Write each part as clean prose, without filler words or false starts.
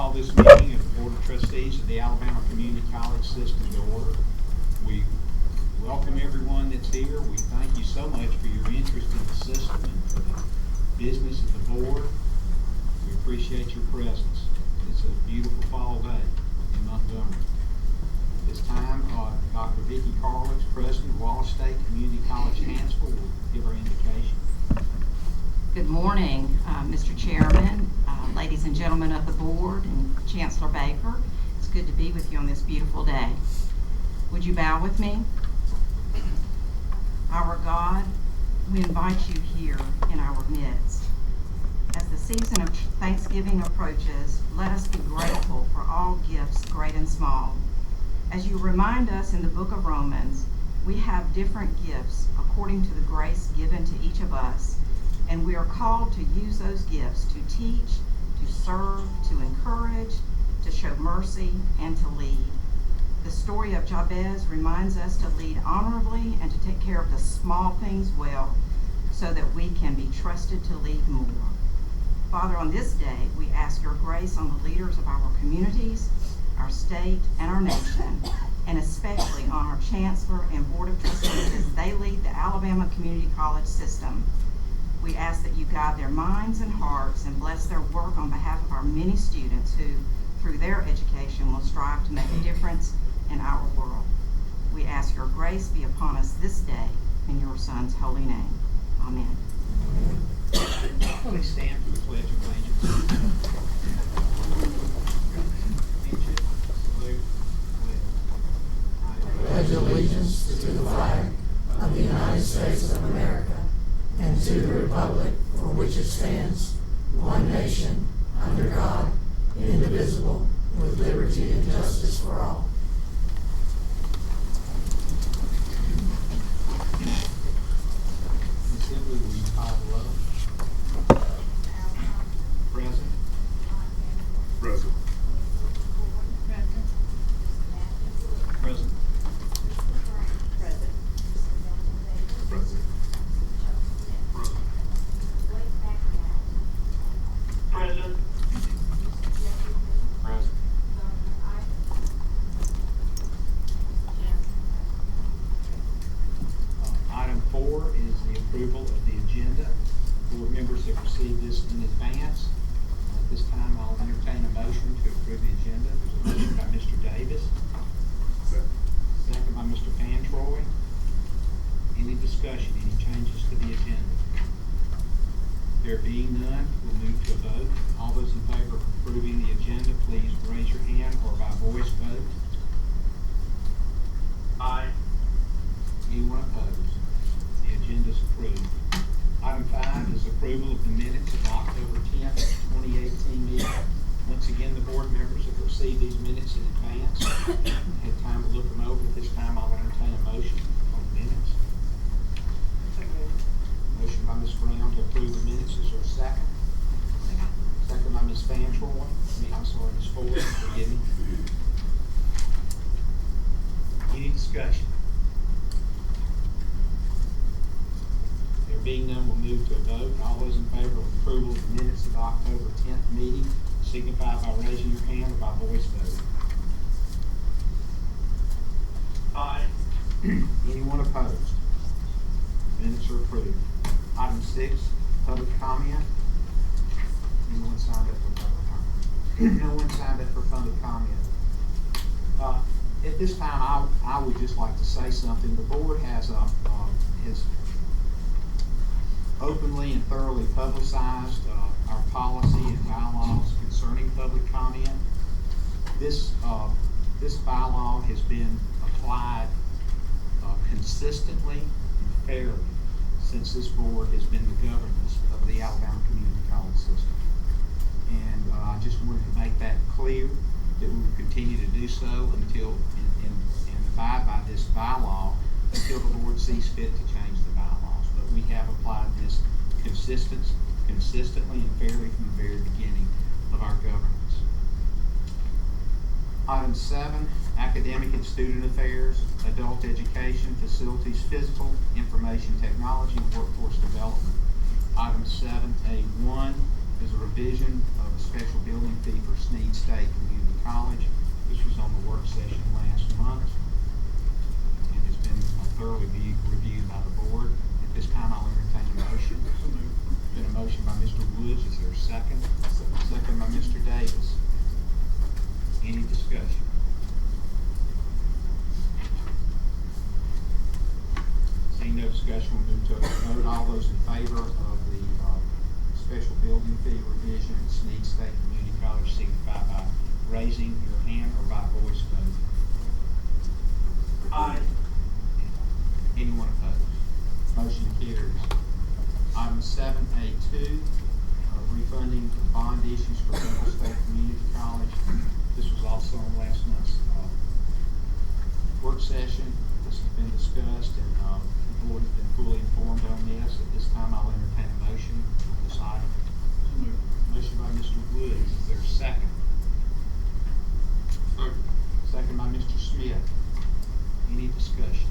call this meeting of the Board of Trustees of the Alabama Community College System to order. We welcome everyone that's here. We thank you so much for your interest in the system and for the business of the board. We appreciate your presence. It's a beautiful fall day in Montgomery. At this time, Dr. Vicki Carlix, President of Wallace State Community College, Hansville, will give our invocation. Good morning, Mr. Chairman, ladies and gentlemen of the board, and Chancellor Baker. It's good to be with you on this beautiful day. Would you bow with me? Our God, we invite you here in our midst. As the season of Thanksgiving approaches, let us be grateful for all gifts, great and small. As you remind us in the book of Romans, we have different gifts according to the grace given to each of us, and we are called to use those gifts to teach, to serve, to encourage, to show mercy, and to lead. The story of Jabez reminds us to lead honorably and to take care of the small things well, so that we can be trusted to lead more. Father, on this day, we ask your grace on the leaders of our communities, our state, and our nation, and especially on our Chancellor and Board of Trustees as they lead the Alabama Community College system. We ask that you guide their minds and hearts and bless their work on behalf of our many students who, through their education, will strive to make a difference in our world. We ask your grace be upon us this day in your Son's holy name. Amen. Please stand for the Pledge of Allegiance. I pledge allegiance to the flag of the United States of America and to the republic for which it stands, one nation, under God, indivisible, with liberty and justice for all. Assembly, will you call the roll? Present. Present. Present. Present. Present. Present. Present. Item 4 is the approval of the agenda. Board members have received this in advance. At this time, I'll entertain a motion to approve the agenda. There's a motion by Mr. Davis, second by Mr. Fantroy. Any discussion, any changes to the agenda? There being none, we'll move to a vote. All those in favor of approving the agenda, please raise your hand or by voice vote. Aye. Anyone opposed? The agenda is approved. Item 5 is approval of the minutes of October 10th, 2018 meeting. Once again, the board members have received these minutes in advance. Had time to look them over. At this time, I'll entertain a motion on the minutes. Motion by Ms. Brown to approve the minutes. Is there a second? Second by Ms. Fantroy. Ms. Ford, forgive me. Any discussion? There being none, we'll move to a vote. All those in favor of approval of the minutes of the October 10th meeting, signify by raising your hand or by voice vote. Aye. Anyone opposed? Minutes are approved. Item 6, public comment. Anyone signed up for public comment? No one signed up for public comment. At this time, I would just like to say something. The board has openly and thoroughly publicized our policy and bylaws concerning public comment. This bylaw has been applied consistently and fairly since this board has been the governance of the Alabama Community College system. And I just wanted to make that clear that we will continue to do so until and abide by this bylaw until the board sees fit to change the bylaws. But we have applied this consistently and fairly from the very beginning of our governance. Item 7, academic and student affairs, adult education, facilities, physical, information technology, and workforce development. Item 7A1 is a revision of a special building fee for Snead State Community College. This was on the work session last month. It has been thoroughly reviewed by the board. At this time, I'll entertain a motion. Been a motion by Mr. Woods. Is there a second? Second by Mr. Davis. Any discussion? Seeing no discussion, we'll move to a vote. All those in favor of the special building fee revision at Snead State Community College signify by raising your hand or by voice vote. Aye. Anyone opposed? Motion carries. Item 7A2, refunding bond issues for Bethel State Community College. This was also on last month's work session. This has been discussed and the board has been fully informed on this. At this time, I'll entertain a motion on this item. Motion by Mr. Woods. Is there a second? Second by Mr. Smith. Any discussion?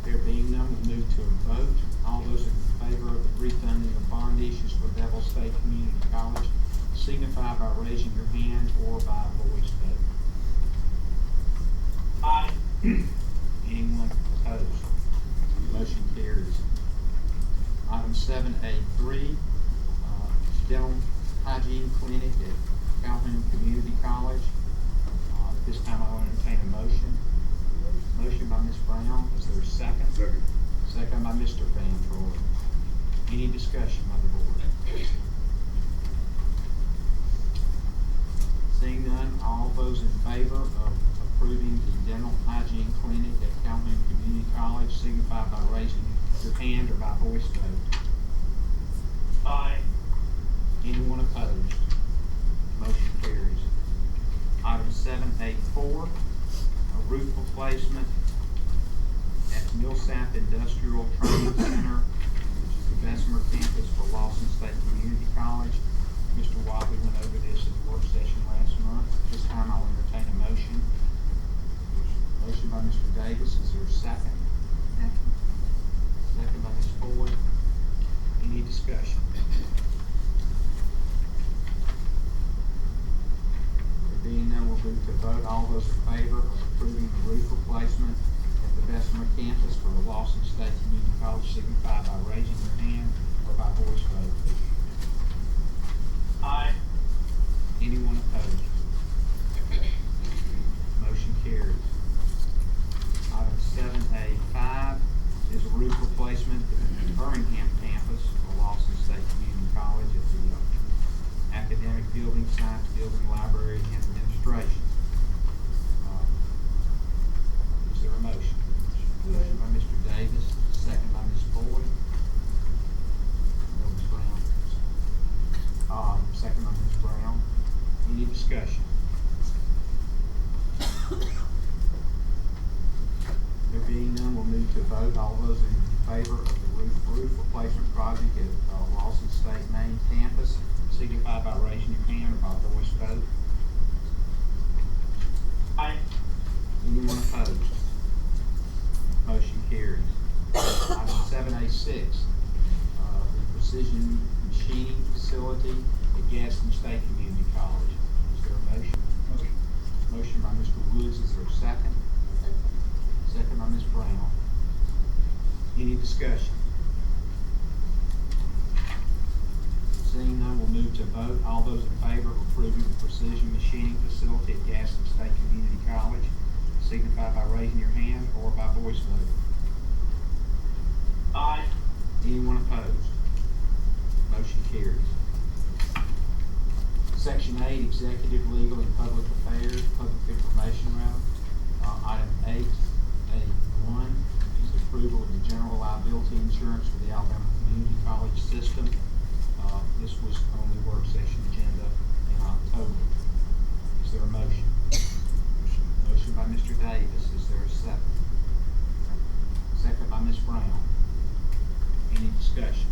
There being none, we'll move to a vote. All those in favor of the refunding of bond issues for Bevel State Community College signify by raising your hand or by voice vote. Aye. Anyone opposed? Motion carries. Item 7A3, dental hygiene clinic at Calhoun Community College. At this time, I will entertain a motion. Motion by Ms. Brown. Is there a second? Second. Second by Mr. Van Troy. Any discussion by the board? Seeing none, all those in favor of approving the dental hygiene clinic at Calhoun Community College signify by raising your hand or by voice vote. Aye. Anyone opposed? Motion carries. Item 7A4, a roof replacement at Millsap Industrial Training Center, which is the Bessemer campus for Lawson State Community College. Mr. Wadley went over this at the work session last month. This time I'll entertain a motion. Motion by Mr. Davis. Is there a second? Second by Ms. Ford. Any discussion? There being none, we'll move to vote. All those in favor of approving the roof replacement at the Bessemer campus for the Lawson State Community College signify by raising your hand or by voice vote. Aye. Anyone opposed? Motion carries. Item 7A5 is a roof replacement at the Birmingham campus for Lawson State Community College at the academic building, science building, library, and administration. Is there a motion? Motion by Mr. Davis, second by Ms. Boyd. No, Ms. Brown. Second by Ms. Brown. Any discussion? There being none, we'll move to vote. All those in favor of the roof replacement project at Lawson State main campus signify by raising your hand or by voice vote. Aye. Anyone opposed? Motion carries. Item 7A6, the precision machining facility at Gaston State Community College. Is there a motion? Motion by Mr. Woods. Is there a second? Second by Ms. Brown. Any discussion? Seeing none, we'll move to vote. All those in favor of approving the precision machining facility at Gaston State Community College signify by raising your hand or by voice vote. Aye. Anyone opposed? Motion carries. Section 8, Executive, Legal, and Public Affairs, Public Information rather. Item 8A1 is approval of the general liability insurance for the Alabama Community College system. This was on the work session agenda in October. Is there a motion? Motion by Mr. Davis. Is there a second? Second by Ms. Brown. Any discussion?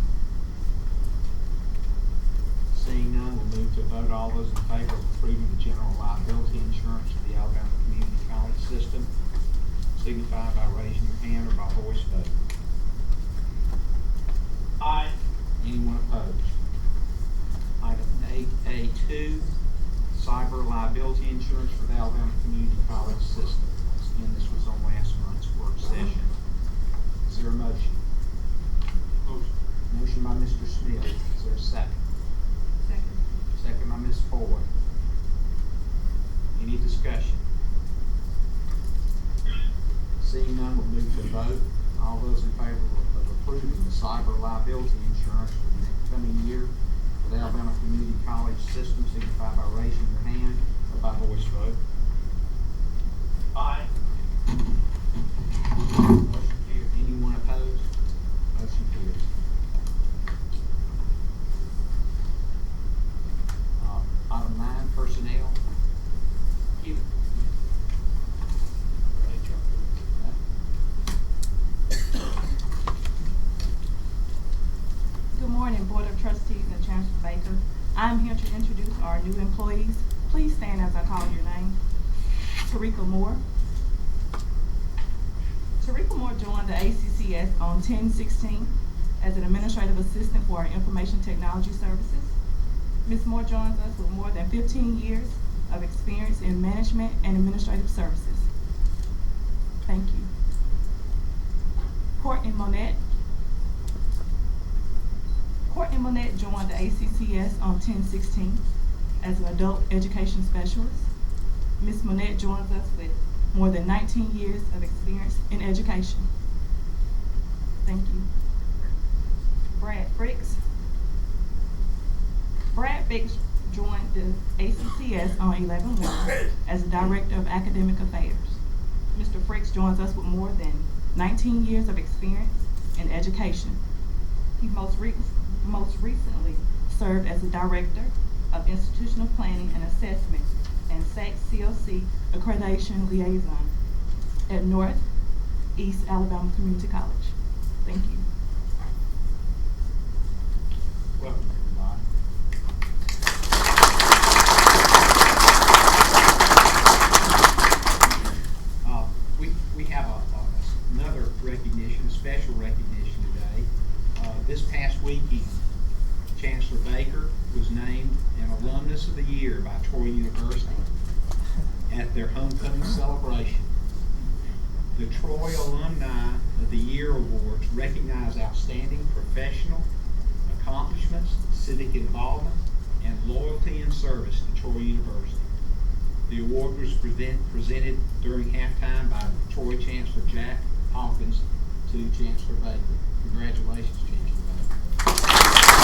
Seeing none, we'll move to vote. All those in favor of approving the general liability insurance for the Alabama Community College system signify by raising your hand or by voice vote. Aye. Anyone opposed? cyber liability insurance for the Alabama Community College system. Again, this was on last month's work session. Is there a motion? Motion. Motion by Mr. Smith. Is there a second? Second. Second by Ms. Ford. Any discussion? Seeing none, we'll move to a vote. All those in favor of approving the cyber liability insurance for the next coming year for the Alabama Community College system, signify by raising your hand or by voice vote. Aye. Motion carries. Anyone opposed? Motion carries. Item 9, personnel. Keith. Good morning, Board of Trustees and Chancellor Baker. I'm here to introduce our new employees. Please stand as I call your name. Tarika Moore. Tarika Moore joined the ACCS on 10/16 as an administrative assistant for our information technology services. Ms. Moore joins us with more than 15 years of experience in management and administrative services. Thank you. Courtney Monette. Courtney Monette joined the ACCS on 10/16 as an adult education specialist. Ms. Monette joins us with more than 19 years of experience in education. Thank you. Brad Fricks. Brad Fricks joined the ACCS on 11/1 as the Director of Academic Affairs. Mr. Fricks joins us with more than 19 years of experience in education. He most recently served as the Director of Institutional Planning and Assessment and ACCS Accreditation Liaison at Northeast Alabama Community College. Thank you. Welcome, everybody. We have another recognition, a special recognition today. This past weekend, Chancellor Baker was named an Alumnus of the Year by Troy University at their homecoming celebration. The Troy Alumni of the Year Awards recognize outstanding professional accomplishments, civic involvement, and loyalty and service to Troy University. The award was presented during halftime by Troy Chancellor Jack Hawkins to Chancellor Baker. Congratulations, Chancellor Baker.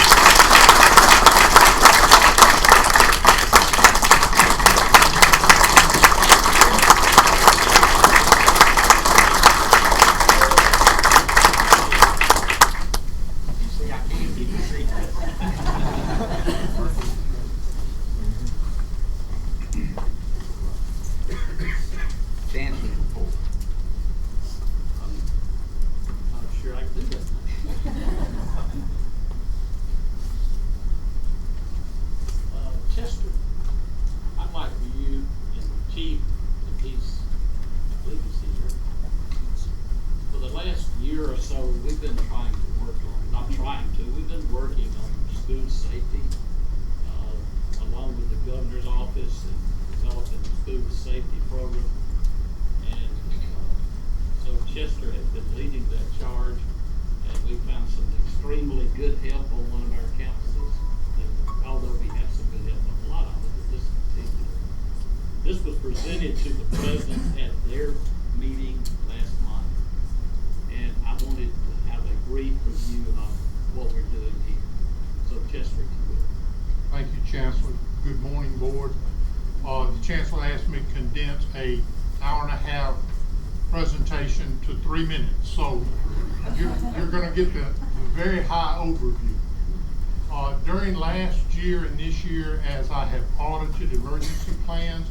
You see, I can't keep a secret. Chancellor's report. I'm sure I can do that. Chester, I'd like for you and the chief, and he's, I believe he's here. For the last year or so, we've been trying to work on, not trying to, we've been working on school safety, along with the governor's office and developing the school safety program. And so Chester has been leading that charge, and we found some extremely good help on one of our campuses. And although we have some good help on a lot of it, but this particular, this was presented to the president at their meeting last month, and I wanted to have a brief review of what we're doing here. So Chester, if you will. Thank you, Chancellor. Good morning, Board. The Chancellor asked me to condense an hour-and-a-half presentation to 3 minutes, so you're going to get the very high overview. During last year and this year, as I have audited emergency plans,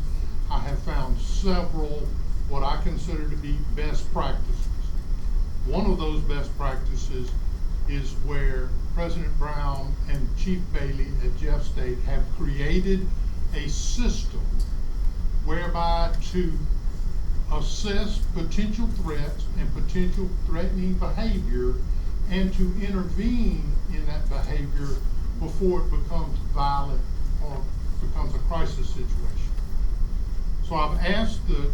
I have found several what I consider to be best practices. One of those best practices is where President Brown and Chief Bailey at Jeff State have created a system whereby to assess potential threats and potential threatening behavior and to intervene in that behavior before it becomes violent or becomes a crisis situation. So I've asked the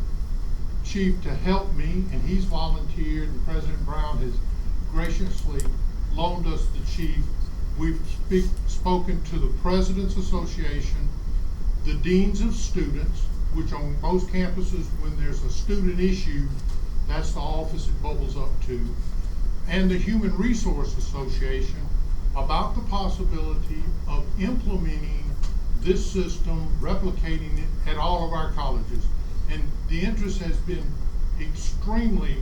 chief to help me, and he's volunteered, and President Brown has graciously loaned us the chief. We've spoken to the President's Association, the deans of students, which on most campuses, when there's a student issue, that's the office it bubbles up to, and the Human Resource Association about the possibility of implementing this system, replicating it at all of our colleges. And the interest has been extremely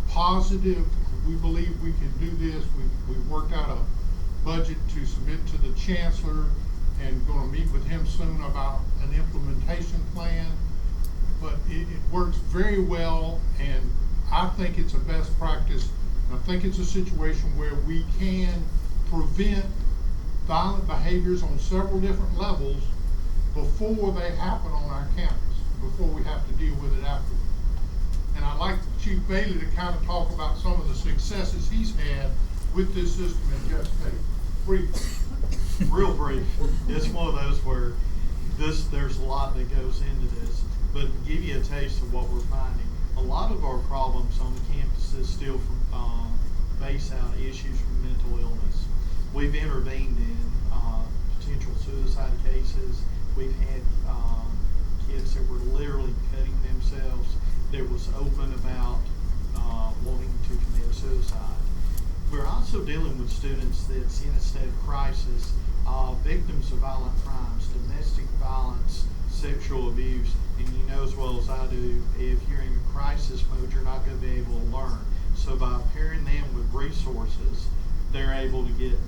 positive. We believe we can do this. We've worked out a budget to submit to the chancellor and going to meet with him soon about an implementation plan. But it works very well, and I think it's a best practice. I think it's a situation where we can prevent violent behaviors on several different levels before they happen on our campus, before we have to deal with it afterwards. And I'd like Chief Bailey to kind of talk about some of the successes he's had with this system in Jeff State. Briefly. Real brief. It's one of those where there's a lot that goes into this, but to give you a taste of what we're finding, a lot of our problems on the campuses still from base out issues from mental illness. We've intervened in potential suicide cases. We've had kids that were literally cutting themselves that was open about wanting to commit suicide. We're also dealing with students that's in a state of crisis, victims of violent crimes, domestic violence, sexual abuse, and you know as well as I do, if you're in a crisis mode, you're not going to be able to learn. So by pairing them with resources, they're able to get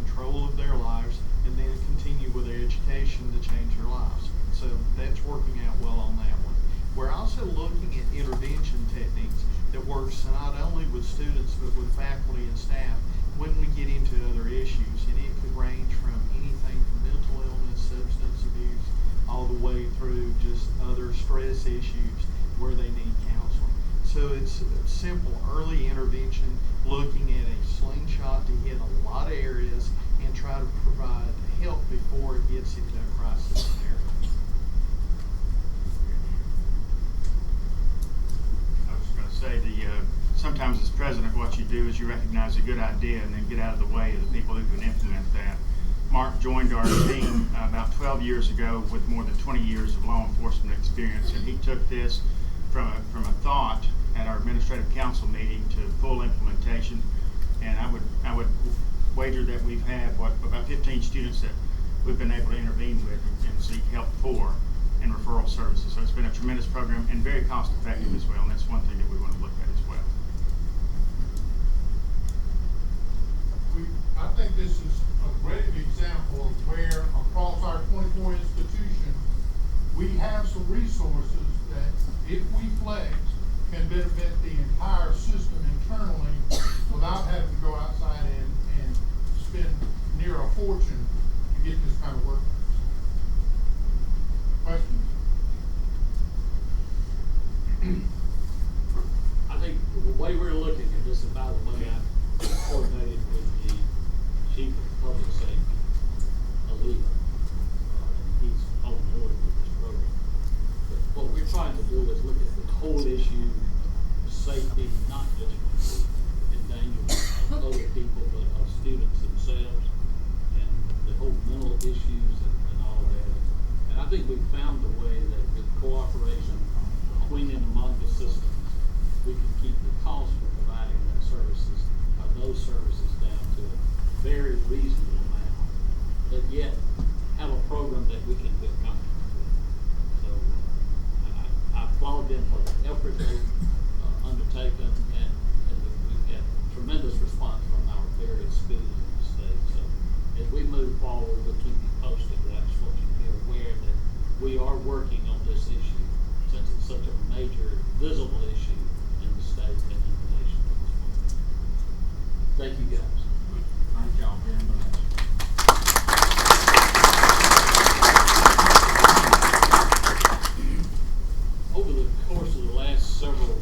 control of their lives and then continue with their education to change their lives. So that's working out well on that one. We're also looking at intervention techniques that works not only with students but with faculty and staff when we get into other issues, and it could range from anything from mental illness, substance abuse, all the way through just other stress issues where they need counseling. So it's simple early intervention, looking at a slingshot to hit a lot of areas and try to provide help before it gets into a crisis scenario. I was going to say sometimes as president, what you do is you recognize a good idea and then get out of the way of the people who can implement that. Mark joined our team about 12 years ago with more than 20 years of law enforcement experience, and he took this from a thought at our administrative council meeting to full implementation. And I would wager that we've had about 15 students that we've been able to intervene with and seek help for in referral services. So it's been a tremendous program and very cost effective as well, and that's one thing that we want to look at as well. I think this is a great example of where across our 24 institutions, we have some resources that, if we flex, can benefit the entire system internally without having to go outside and spend near a fortune to get this kind of work. Questions? I think the way we're looking at this, and by the way, I coordinated with the chief of public safety, Alita, and he's on board with this program. But what we're trying to do is look at the whole issue of safety, not just for the endangerment of other people, but of students themselves, and the whole mental issues and all of that. And I think we've found a way that with cooperation between and among the systems, we can keep the cost for providing those services down to a very reasonable amount, but yet have a program that we can feel comfortable with. So I applaud them for the effort they've undertaken, and we've had tremendous response from our various schools in the state. So as we move forward, we'll keep you posted, but I just want you to be aware that we are working on this issue since it's such a major, visible issue in the state and in the nation at this point. Thank you, guys. Thank y'all very much. Over the course of the last several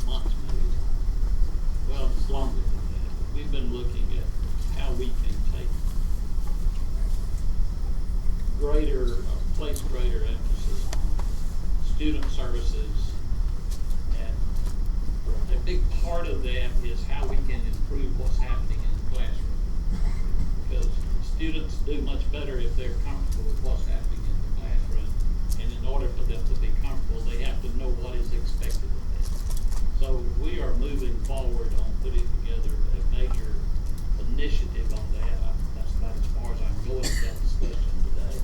months, maybe, well, it's longer than that, but we've been looking at how we can place greater emphasis student services, and a big part of that is how we can improve what's happening in the classroom. Because students do much better if they're comfortable with what's happening in the classroom, and in order for them to be comfortable, they have to know what is expected of them. So we are moving forward on putting together a major initiative on that. That's about as far as I'm going with that discussion today.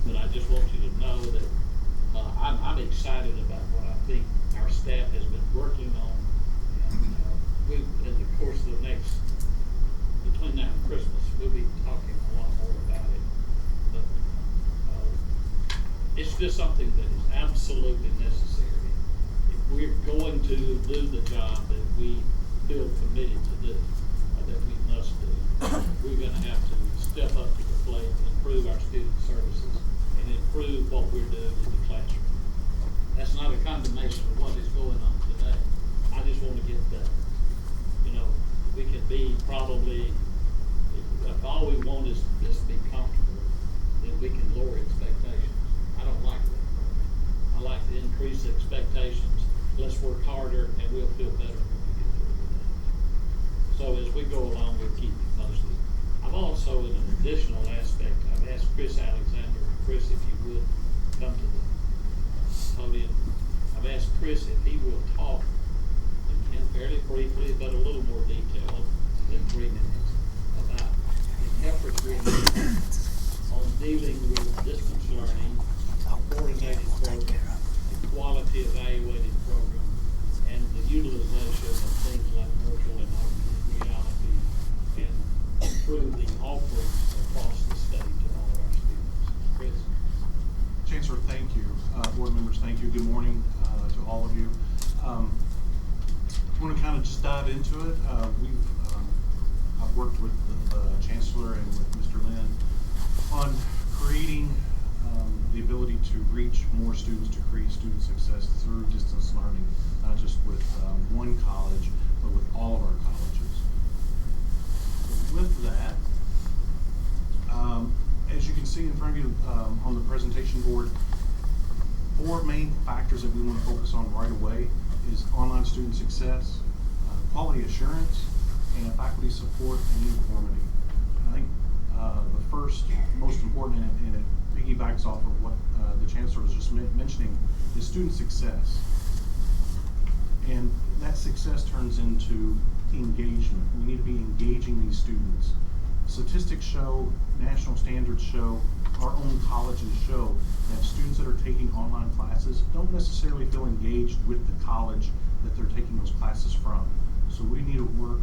But I just want you to know that I'm excited about what I think our staff has been working on. And we, in the course of the next, between now and Christmas, we'll be talking a lot more about it. But it's just something that is absolutely necessary. If we're going to do the job that we feel committed to do, that we must do, we're gonna have to step up to the plate, improve our student services, and improve what we're doing in the classroom. That's not a condemnation of what is going on today. I just want to get better. You know, we can be probably, if all we want is just to be comfortable, then we can lower expectations. I don't like that. I like to increase expectations. Let's work harder and we'll feel better when we get through with that. So as we go along, we'll keep you posted. I've also, in an additional aspect, I've asked Chris Alexander. Chris, if you would come to the podium. I've asked Chris if he will talk, again, fairly briefly, but a little more detailed than 3 minutes, about the efforts we're making on dealing with distance learning, coordinated program, the quality evaluated program, and the utilization of things like virtual and augmented reality, and improve the offerings across the state to all of our students. Chris? Chancellor, thank you. Board members, thank you. Good morning to all of you. I want to kind of just dive into it. I've worked with the Chancellor and with Mr. Lynn on creating the ability to reach more students, to create student success through distance learning, not just with one college, but with all of our colleges. With that, as you can see in front of you on the presentation board, 4 main factors that we want to focus on right away is online student success, quality assurance, and faculty support and uniformity. I think the first, most important, and it piggybacks off of what the Chancellor was just mentioning, is student success. And that success turns into engagement. We need to be engaging these students. Statistics show, national standards show, our own colleges show that students that are taking online classes don't necessarily feel engaged with the college that they're taking those classes from. So we need to work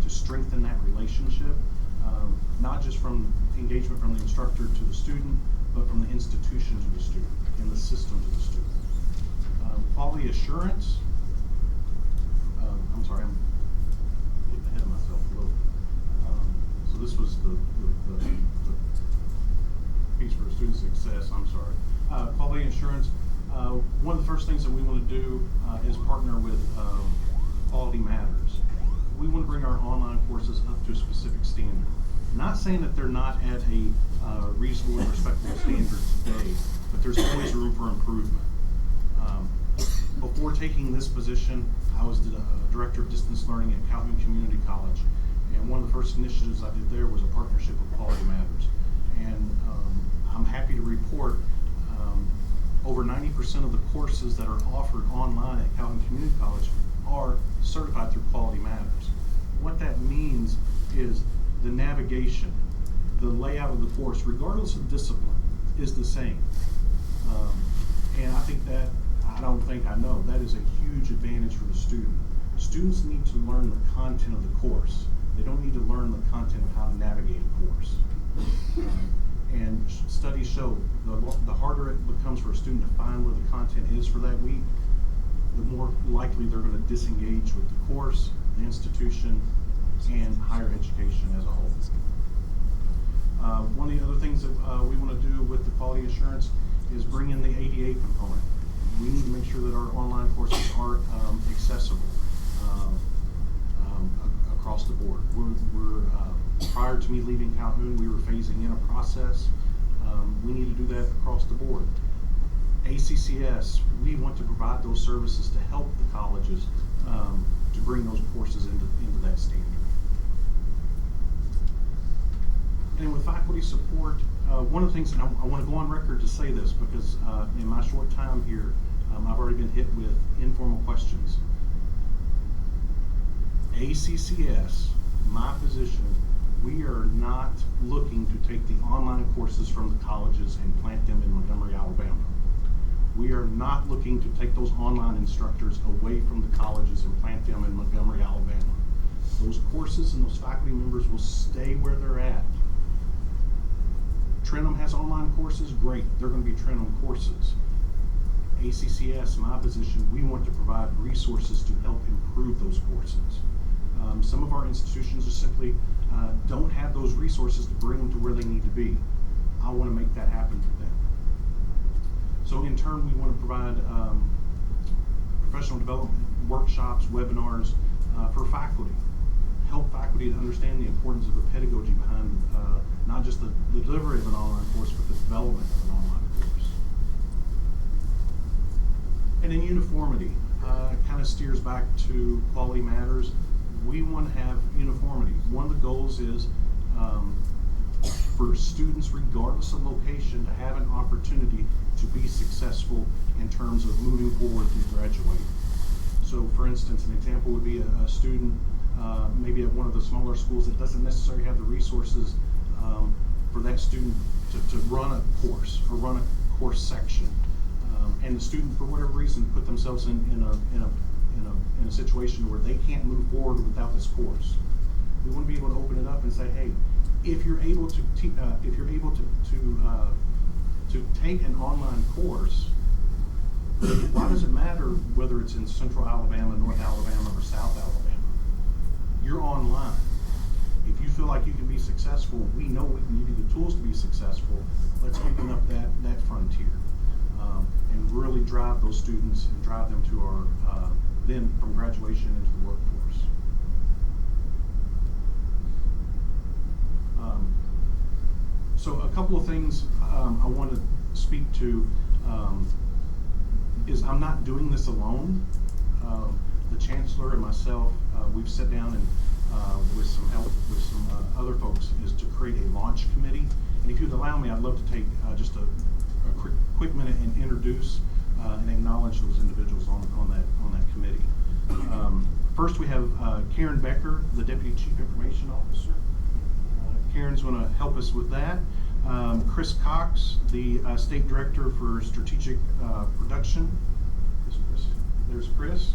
to strengthen that relationship, not just from engagement from the instructor to the student, but from the institution to the student and the system to the student. Quality assurance, I'm sorry, I'm getting ahead of myself a little. So this was the piece for student success, I'm sorry. Quality assurance, one of the first things that we want to do is partner with Quality Matters. We want to bring our online courses up to a specific standard. Not saying that they're not at a reasonable and respectable standard today, but there's always room for improvement. Before taking this position, I was the Director of Distance Learning at Calhoun Community College. And one of the first initiatives I did there was a partnership with Quality Matters. And I'm happy to report over 90% of the courses that are offered online at Calhoun Community College are certified through Quality Matters. What that means is the navigation, the layout of the course, regardless of discipline, is the same. And I know that is a huge advantage for the student. Students need to learn the content of the course. They don't need to learn the content of how to navigate a course. And studies show the harder it becomes for a student to find where the content is for that week, the more likely they're going to disengage with the course, the institution, and higher education as a whole. One of the other things that we want to do with the quality assurance is bring in the ADA component. We need to make sure that our online courses are accessible across the board. Prior to me leaving Calhoun, we were phasing in a process. We need to do that across the board. ACCS, we want to provide those services to help the colleges to bring those courses into that standard. And with faculty support, one of the things, and I want to go on record to say this because in my short time here, I've already been hit with informal questions. ACCS, my position, we are not looking to take the online courses from the colleges and plant them in Montgomery, Alabama. We are not looking to take those online instructors away from the colleges and plant them in Montgomery, Alabama. Those courses and those faculty members will stay where they're at. Trenum has online courses, great, they're going to be Trenum courses. ACCS, my position, we want to provide resources to help improve those courses. Some of our institutions just simply don't have those resources to bring them to where they need to be. I want to make that happen for them. So in turn, we want to provide professional development workshops, webinars for faculty. Help faculty to understand the importance of the pedagogy behind not just the delivery of an online course, but the development of an online course. And in uniformity, kind of steers back to quality matters. We want to have uniformity. One of the goals is for students, regardless of location, to have an opportunity to be successful in terms of moving forward through graduating. So for instance, an example would be a student maybe at one of the smaller schools that doesn't necessarily have the resources for that student to run a course or run a course section. And the student, for whatever reason, put themselves in a situation where they can't move forward without this course. We want to be able to open it up and say, hey, if you're able to take an online course, why does it matter whether it's in Central Alabama, North Alabama, or South Alabama? You're online. If you feel like you can be successful, we know we can give you the tools to be successful. Let's open up that frontier and really drive those students and drive them to our then from graduation into the workforce. So a couple of things I want to speak to is I'm not doing this alone. The Chancellor and myself, we've sat down and with some help with some other folks, is to create a launch committee. And if you'd allow me, I'd love to take just a quick minute and introduce and acknowledge those individuals on that committee. First, we have Karen Becker, the Deputy Chief Information Officer. Karen's going to help us with that. Chris Cox, the State Director for Strategic Production. There's Chris.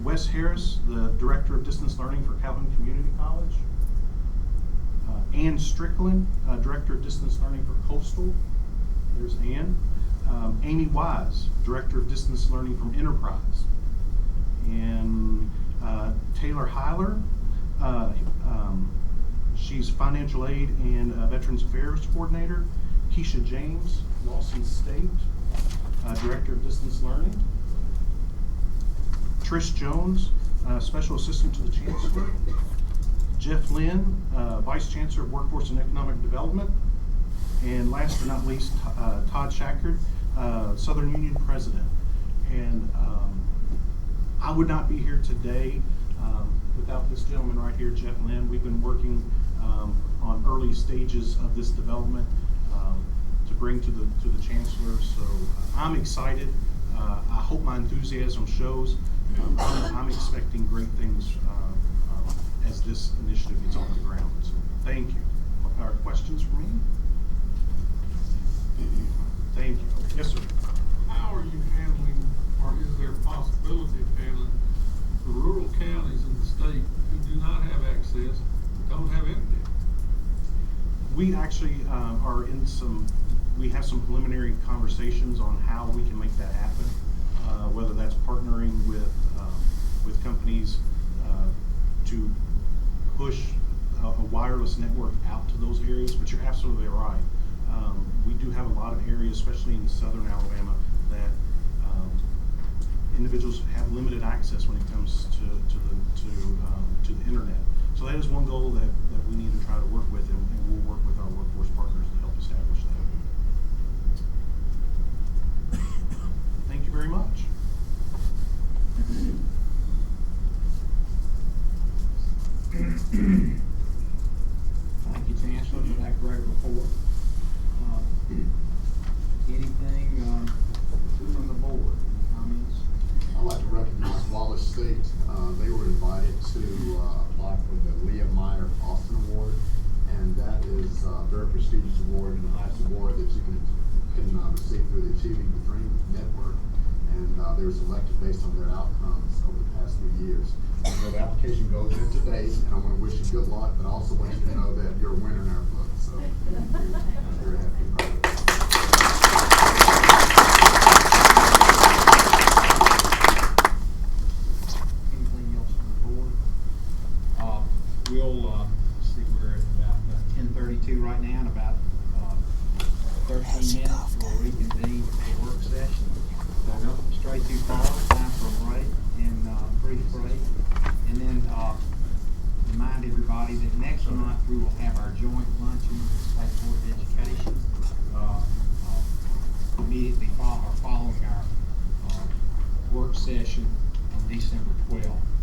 Wes Harris, the Director of Distance Learning for Calhoun Community College. Ann Strickland, Director of Distance Learning for Coastal. There's Ann. Amy Wise, Director of Distance Learning from Enterprise. And Taylor Heiler, she's Financial Aid and Veterans Affairs Coordinator. Keisha James, Lawson State, Director of Distance Learning. Trish Jones, Special Assistant to the Chancellor. Jeff Lynn, Vice Chancellor of Workforce and Economic Development. And last but not least, Todd Shackard, Southern Union President. And I would not be here today without this gentleman right here, Jeff Lynn. We've been working on early stages of this development to bring to the Chancellor. So I'm excited. I hope my enthusiasm shows. I'm expecting great things as this initiative gets off the ground. So thank you. Questions for me? Thank you. Yes, sir. How are you handling, or is there a possibility of handling the rural counties in the state who do not have access, don't have internet? We actually are in we have some preliminary conversations on how we can make that happen, whether that's partnering with companies to push a wireless network out to those areas, but you're absolutely right. We do have a lot of areas, especially in southern Alabama, that individuals have limited access when it comes to the internet. So that is one goal that we need to try to work with, and we'll work with our workforce partners to help establish that. award that you can receive through the Achieving the Dream Network. And they were selected based on their outcomes over the past few years. So the application goes in today, and I want to wish you good luck, but I also want you to know that you're a winner in our book. So I'm very happy about it. Anything else on the board? We'll see, we're at about 10:32 right now, and about 13 minutes we'll reconvene the work session. So don't stray too far, time for a break and brief break. And then remind everybody that next month we will have our joint luncheon with the State Board of Education immediately following our work session on December 12th.